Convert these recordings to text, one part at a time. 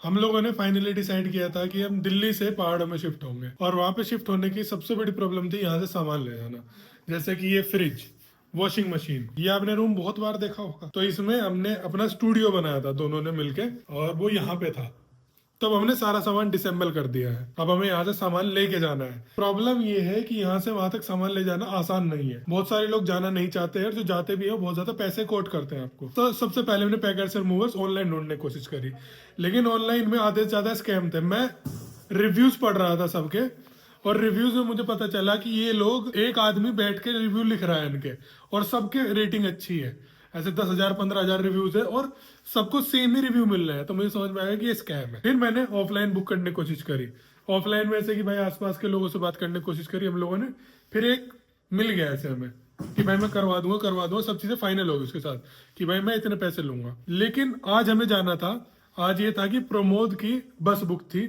हम लोगों ने फाइनली डिसाइड किया था कि हम दिल्ली से पहाड़ों में शिफ्ट होंगे, और वहां पे शिफ्ट होने की सबसे बड़ी प्रॉब्लम थी यहाँ से सामान ले जाना। जैसे कि ये फ्रिज, वॉशिंग मशीन, ये आपने रूम बहुत बार देखा होगा। तो इसमें हमने अपना स्टूडियो बनाया था दोनों ने मिलके, और वो यहाँ पे था। तब हमने सारा सामान डिसेंबल कर दिया है। अब हमें यहाँ से सामान लेके जाना है। प्रॉब्लम ये है कि यहाँ से वहां तक सामान ले जाना आसान नहीं है। बहुत सारे लोग जाना नहीं चाहते हैं, और जो जाते भी हैं बहुत ज्यादा पैसे कोट करते हैं आपको। तो सबसे पहले हमने पैकर्स और मूवर्स ऑनलाइन ढूंढने की कोशिश करी, लेकिन ऑनलाइन में आधे से ज्यादा स्कैम थे। मैं रिव्यूज पढ़ रहा था सबके, और रिव्यूज में मुझे पता चला कि ये लोग, एक आदमी बैठ के रिव्यू लिख रहा है इनके, और सबके रेटिंग अच्छी है। ऐसे 10,000 15,000 रिव्यूज है, और सबको सेम ही रिव्यू मिल रहे हैं। तो मुझे समझ में आया कि ये स्कैम है। फिर मैंने ऑफलाइन बुक करने की कोशिश करी। ऑफलाइन में ऐसे कि भाई आसपास के लोगों से बात करने की कोशिश करी हम लोगों ने। फिर एक मिल गया ऐसे हमें कि भाई मैं करवा दूंगा, सब चीजें फाइनल होगी उसके साथ कि भाई मैं इतने पैसे लूंगा। लेकिन आज हमें जाना था। आज ये था कि प्रमोद की बस बुक थी,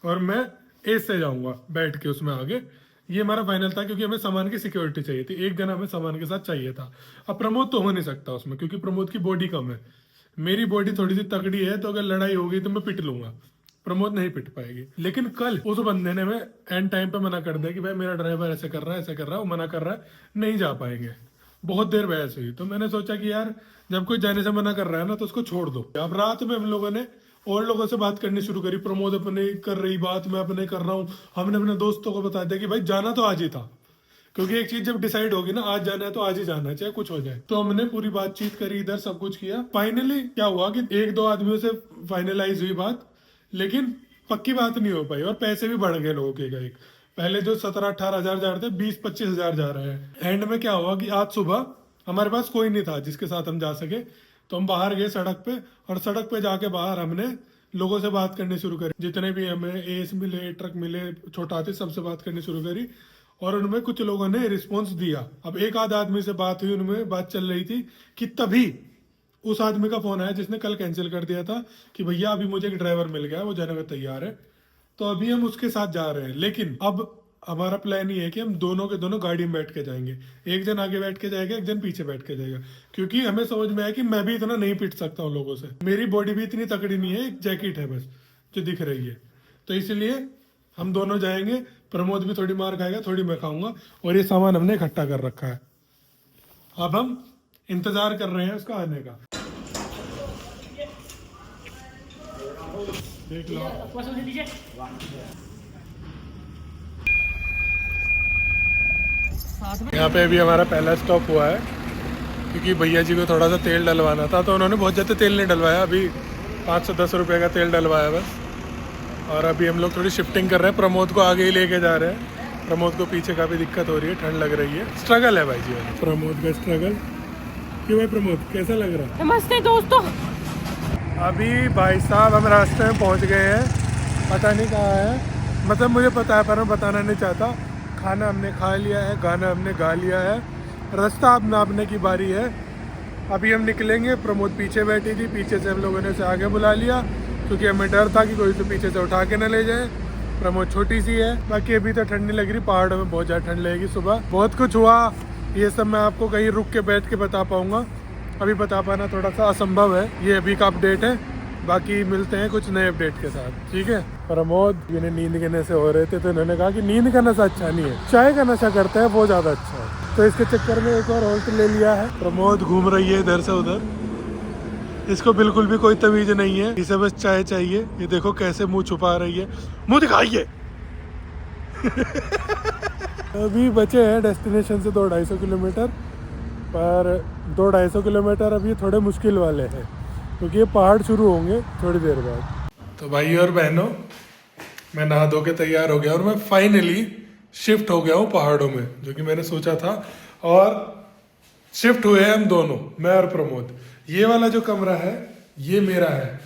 और मैं ए से जाऊंगा बैठ के उसमें आगे। ये हमारा फाइनल था, क्योंकि हमें सामान की सिक्योरिटी चाहिए थी। एक जना हमें सामान के साथ चाहिए था। अब प्रमोद तो हो नहीं सकता उसमें, क्योंकि प्रमोद की बॉडी कम है। मेरी बॉडी थोड़ी सी तगड़ी है, तो अगर लड़ाई होगी तो मैं पिट लूंगा, प्रमोद नहीं पिट पाएगी। लेकिन कल उस बंदे ने हमें एंड टाइम पे मना कर दिया कि भाई मेरा ड्राइवर ऐसे कर रहा है, ऐसे कर रहा है, वो मना कर रहा है, नहीं जा पाएंगे। बहुत देर बहस हुई, तो मैंने सोचा कि यार जब कोई जाने से मना कर रहा है ना, तो उसको छोड़ दो। अब रात में हम लोगों ने और लोगों से बात करनी शुरू करी। प्रमोद अपने कर रही बात, मैं अपने कर रहा हूँ। हमने अपने दोस्तों को बता दिया कि भाई जाना तो आज ही था, क्योंकि एक चीज जब डिसाइड होगी ना, आज जाना है तो आज ही जाना है, चाहे कुछ हो जाए। तो हमने पूरी बातचीत करी, इधर सब कुछ किया। फाइनली क्या हुआ कि एक दो आदमियों से फाइनलाइज हुई बात, लेकिन पक्की बात नहीं हो पाई, और पैसे भी बढ़ गए लोगों के। एक पहले जो 17-18 हजार जा रहे थे, 20-25 हजार जा रहे हैं। एंड में क्या हुआ कि आज सुबह हमारे पास कोई नहीं था जिसके साथ हम जा सके। तो हम बाहर गए सड़क पे, और सड़क पे जाके बाहर हमने लोगों से बात करनी शुरू करी। जितने भी हमें एस मिले, ट्रक मिले, छोटा हाथी, सबसे बात करनी शुरू करी। और उनमें कुछ लोगों ने रिस्पॉन्स दिया। अब एक आध आदमी से बात हुई, उनमें बात चल रही थी कि तभी उस आदमी का फोन आया जिसने कल कैंसिल कर दिया था कि भैया अभी मुझे एक ड्राइवर मिल गया, वो जाने को तैयार है। तो अभी हम उसके साथ जा रहे हैं। लेकिन अब हमारा प्लान ये है कि हम दोनों के दोनों गाड़ी में बैठ के जाएंगे। एक जन आगे बैठ के जाएगा, एक जन पीछे बैठ के जाएगा, क्योंकि हमें समझ में आया कि मैं भी इतना नहीं पिट सकता हूँ लोगों से। मेरी बॉडी भी इतनी तकड़ी नहीं है, एक जैकेट है बस जो दिख रही है। तो इसलिए हम दोनों जाएंगे। प्रमोद भी थोड़ी मार खाएगा, थोड़ी मैं खाऊंगा। और ये सामान हमने इकट्ठा कर रखा है। अब हम इंतजार कर रहे हैं उसका आने का। देख लो, यहाँ पे अभी हमारा पहला स्टॉप हुआ है, क्योंकि भैया जी को थोड़ा सा तेल डलवाना था। तो उन्होंने बहुत ज़्यादा तेल नहीं डलवाया, अभी 5 से 10 रुपये का तेल डलवाया बस। और अभी हम लोग थोड़ी शिफ्टिंग कर रहे हैं। प्रमोद को आगे ही लेके जा रहे हैं। प्रमोद को पीछे काफ़ी दिक्कत हो रही है, ठंड लग रही है। स्ट्रगल है भाई जी, प्रमोद का स्ट्रगल। क्यों भाई प्रमोद, कैसा लग रहा है? नमस्ते दोस्तों। अभी भाई साहब हम रास्ते में पहुंच गए हैं, पता नहीं कहाँ है। मतलब मुझे पता है, पर मैं बताना नहीं चाहता। खाना हमने खा लिया है, गाना हमने गा लिया है, रास्ता अब नापने की बारी है। अभी हम निकलेंगे। प्रमोद पीछे बैठी थी, पीछे से हम लोगों ने उसे आगे बुला लिया, क्योंकि हमें डर था कि कोई तो पीछे से उठा के न ले जाए। प्रमोद छोटी सी है। बाकी अभी तो ठंड नहीं लग रही, पहाड़ों में बहुत ज़्यादा ठंड लगेगी। सुबह बहुत कुछ हुआ, ये सब मैं आपको कहीं रुक के बैठ के बता पाऊँगा। अभी बता पाना थोड़ा सा असंभव है। ये अभी का अपडेट है, बाकी मिलते हैं कुछ नए अपडेट के साथ, ठीक है। प्रमोद इन्हें नींद के नशे हो रहे थे, तो इन्होंने कहा कि नींद का नशा अच्छा नहीं है, चाय का नशा करते हैं वो ज़्यादा अच्छा है। तो इसके चक्कर में एक और होल्ट ले लिया है। प्रमोद घूम रही है इधर से उधर, इसको बिल्कुल भी कोई तमीज नहीं है, इसे बस चाय चाहिए। ये देखो कैसे मुंह छुपा रही है, मुंह दिखाइए। अभी बचे हैं डेस्टिनेशन से 200-250 किलोमीटर, पर 200-250 किलोमीटर अभी थोड़े मुश्किल वाले हैं, क्योंकि ये पहाड़ शुरू होंगे थोड़ी देर बाद। तो भाई और बहनों, मैं नहा धो के तैयार हो गया, और मैं फाइनली शिफ्ट हो गया हूँ पहाड़ों में, जो कि मैंने सोचा था। और शिफ्ट हुए हैं हम दोनों, मैं और प्रमोद। ये वाला जो कमरा है ये मेरा है,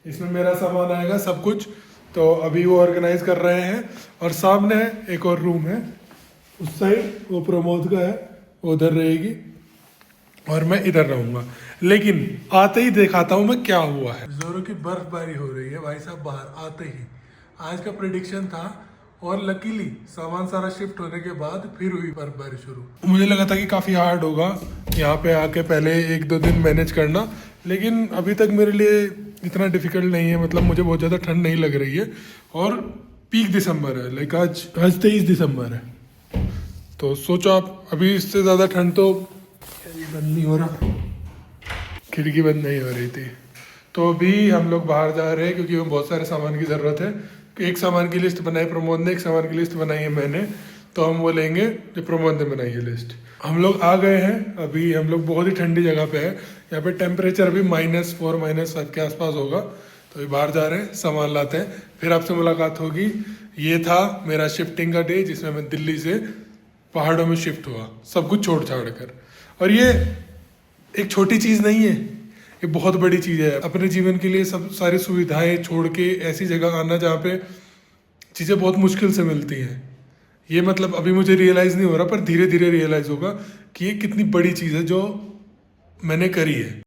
इसमें मेरा सामान आएगा सब कुछ। तो अभी वो ऑर्गेनाइज कर रहे हैं। और सामने एक और रूम है, उस साइड वो प्रमोद का है, वो उधर रहेगी, और मैं इधर रहूंगा। लेकिन आते ही दिखाता हूँ मैं क्या हुआ है। जोरों की बर्फबारी हो रही है भाई साहब बाहर आते ही। आज का प्रेडिक्शन था, और लकीली सामान सारा शिफ्ट होने के बाद फिर हुई बर्फबारी शुरू। मुझे लगा था कि काफ़ी हार्ड होगा यहाँ पे आके पहले 1-2 दिन मैनेज करना, लेकिन अभी तक मेरे लिए इतना डिफिकल्ट नहीं है, मतलब मुझे बहुत ज़्यादा ठंड नहीं लग रही है। और पीक दिसंबर है, लाइक आज 23 दिसंबर है। तो सोचो आप, अभी इससे ज़्यादा ठंड तो बंद नहीं हो रहा, खिड़की बंद नहीं हो रही थी। तो अभी हम लोग बाहर जा रहे हैं क्योंकि हमें बहुत सारे सामान की ज़रूरत है। एक सामान की लिस्ट बनाई प्रमोद ने, एक सामान की लिस्ट बनाई है मैंने, तो हम वो लेंगे जो प्रमोद ने बनाई है लिस्ट। हम लोग आ गए हैं, अभी हम लोग बहुत ही ठंडी जगह पे है। यहाँ पे टेम्परेचर अभी -4 -5 के आसपास होगा। तो अभी बाहर जा रहे हैं, सामान लाते हैं, फिर आपसे मुलाकात होगी। ये था मेरा शिफ्टिंग का डे, जिसमें मैं दिल्ली से पहाड़ों में शिफ्ट हुआ, सब कुछ छोड़ छाड़ कर। और ये एक छोटी चीज़ नहीं है, ये बहुत बड़ी चीज़ है। अपने जीवन के लिए सब सारी सुविधाएं छोड़ के ऐसी जगह आना जहाँ पे चीज़ें बहुत मुश्किल से मिलती हैं, ये मतलब अभी मुझे रियलाइज़ नहीं हो रहा, पर धीरे धीरे रियलाइज़ होगा कि ये कितनी बड़ी चीज़ है जो मैंने करी है।